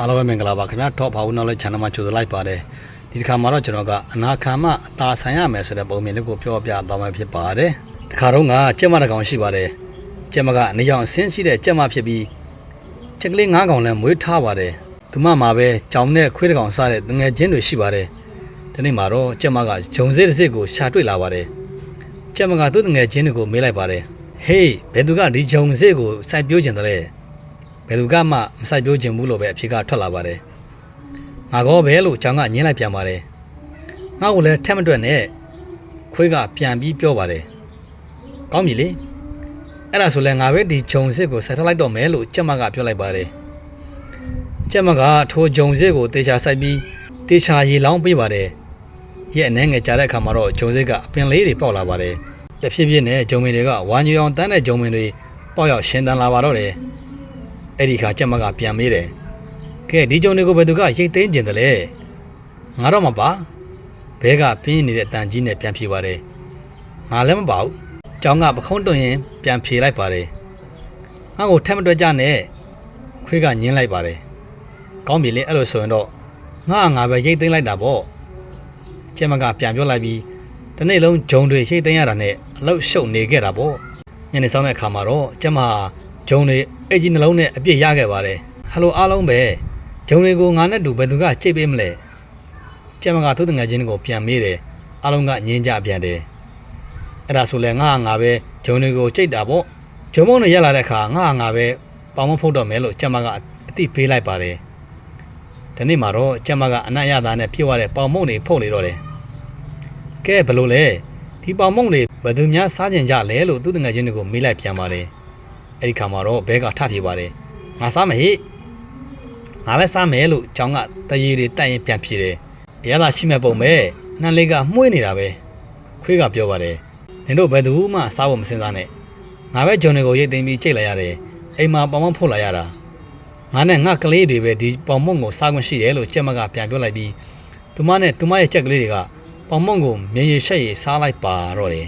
အားလုံးပဲမင်္ဂလာပါခင်ဗျာ top ဘာဦးနောက်လဲ channel မှာကြိုဆိုလိုက်ပါတယ်ဒီတစ်ခါမှာတော့ကျွန်တော်ကအနာခံမအသာဆိုင်ရမယ်ဆိုတဲ့ပုံမြင်လေးကိုပြောပြသွားမှာဖြစ်ပါတယ်ဒီခါတော့ကကြက်မတစ်ကောင်ရှိပါတယ်ကြက်မကနေရောင်ဆင်းရှိတဲ့ကြက်မဖြစ်ပြီးကြက်ကလေး9ကောင်လည်းမွေးထားပါတယ်သူမမှာပဲကြောင်နဲ့ခွေးတစ်ကောင်စားတဲ့ငယ်ချင်းတွေရှိပါတယ်ဒီနေ့မှာတော့ကြက်မကဂျုံစေးတစ်စိတ်ကိုရှာတွေ့လာပါတယ်ကြက်မကသူ့ငယ်ချင်းတွေကိုမေးလိုက်ပါတယ်ဟေးဘယ်သူကဒီဂျုံစေးကိုစိုက်ပျိုးကျင်တယ်လဲဘယ်သူကမှမဆိုင်ပြောခြင်းဘူးလို့ပဲအဖြေကထွက်လာပါတယ်ငါကောပဲလို့ကျောင်းကညင်းလိုက်ပြန်ပါတယ်ငါ့ကိုလည်းထက်မတွက်နဲ့ခွေးကပြန်ပြီးပြောပါတယ်ကောင်းပြီလေအဲ့ဒါဆိုလဲငါပဲဒီဂျုံစစ်ကိုဆက်ထလိုက်တော့မယ်လို့ကြက်မကပြောလိုက်ပါတယ်ကြက်မကထိုဂျုံစစ်ကိုတေချာဆိုင်ပြီးတေချာရေလောင်းပေးပါတယ်ရဲ့အနေငယ်ကြားတဲ့အခါမှာတော့ဂျုံစစ်ကအပင်လေးတွေပေါက်လာပါတယ်တဖြည်းဖြည်းနဲ့ဂျုံမင်တွေကဝါညူအောင်တန်းတဲ့ဂျုံမင်တွေပေါက်ရောက်ရှင်တန်လာပါတော့တယ်အဲ့ဒီခါကြက်မကပြန်မေးတယ်ကဲဒီကြုံတွေကိုဘယ်သူကရိတ်သိမ်းကျင်တယ်လဲငါတော့မပါဘဲကပြင်းနေတဲ့အတန်ကြီးနဲ့ပြန်ဖြေပါတယ်ငါလည်းမပါဘူးကျောင်းကပခုံးတွင်ရင်ပြန်ဖြေလိုက်ပါတယ်ငါ့ကိုထက်မတွက်ကြနဲ့ခွေးကညင်းလိုက်ပါတယ်ကောင်းပြီလေအဲ့လိုဆိုရင်တော့ငါပဲရိတ်သိမ်းလိုက်တာပေါ့ကြက်မကပြန်ပြောလိုက်ပြီးဒီနေ့လုံးဂျုံတွေရိတ်သိမ်းရတာနဲ့အလုတ်ရှုပ်နေခဲ့တာပေါ့ညနေဆောင်တဲ့အခါမှာတော့ကြက်မဂျုံတွေအိတ်ကြီးနှလုံးနဲ့အပြည့်ရခဲ့ပါတယ်ဟယ်လိုအားလုံးပဲဂျုံတွေကိုငါနဲ့တူဘယ်သူကကြိတ်ပေးမလဲကျမကသူ့တငယ်ချင်းကိုပြန်မေးတယ်အားလုံးကညင်းကြပြန်တယ်အဲ့ဒါဆိုလဲငါပဲဂျုံတွေကိုကြိတ်တာပေါ့ဂျုံမုံတွေရက်လာတဲ့အခါငါပဲပေါင်မဖုတ်တော့မယ်လို့ကျမကအတိပေးလိုက်ပါတယ်ဒီနေ့မှာတော့ကျမကအနက်ရတာနဲ့ပြေးသွားတဲ့ပေါင်မုံတွေဖုတ်နေတော့တယ်ကဲဘယ်လိုလဲဒီပေါင်မုံတွေဘယ်သူများစားကြင်ကြလဲလို့သူ့တငယ်ချင်းတွေကိုမေးလိုက်ပြန်ပါတယ်အဲ့ဒီခါမှာတော့ဘဲကထပြေပါတယ်ငါစားမယ်ဟိငါလည်းစားမယ်လို့ကျောင်းကတရေတွေတိုက်ရင်ပြန်ပြေတယ်အရသာရှိမဲ့ပုံပဲအနှံလေးကမှုေးနေတာပဲခွေးကပြောပါတယ်နင်တို့ဘယ်သူမှစားဖို့မစင်စားနဲ့ငါပဲဂျုံတွေကိုရိတ်သိမ်းပြီးကြိတ်လိုက်ရတယ်အိမ်မှာပေါင်မဖုတ်လာရတာငါနဲ့ငါကလေးတွေပဲဒီပေါင်မုံကိုစားခွင့်ရှိတယ်လို့ကြက်မကပြန်ပြောလိုက်ပြီးသူမနဲ့သူမရဲ့ကြက်ကလေးတွေကပေါင်မုံကိုမြေရီရှက်ရီစားလိုက်ပါတော့တယ်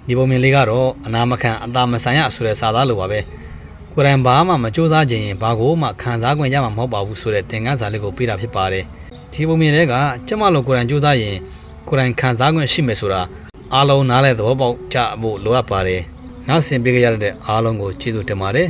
ဒီပုံမြင်လေးကတော့အနာမခံအသာမဆိုင်ရဆိုတဲ့စာသားလိုပါပဲကိုယ်တိုင်ဘာမှမကြိုးစားခြင်းရင်ဘာကိုမှခံစား권ရမှာမဟုတ်ပါဘူးဆိုတဲ့သင်ခန်းစာလေးကိုပေးတာဖြစ်ပါတယ်ဒီပုံမြင်လေးကကျမလိုကိုယ်တိုင်ကြိုးစားရင်ကိုယ်တိုင်ခံစား권ရှိမယ်ဆိုတာအားလုံးနားလဲသဘောပေါက်ကြဖို့လိုအပ်ပါတယ်နောက်ဆင်ပေးကြရတဲ့အားလုံးကိုကျေးဇူးတင်ပါတယ်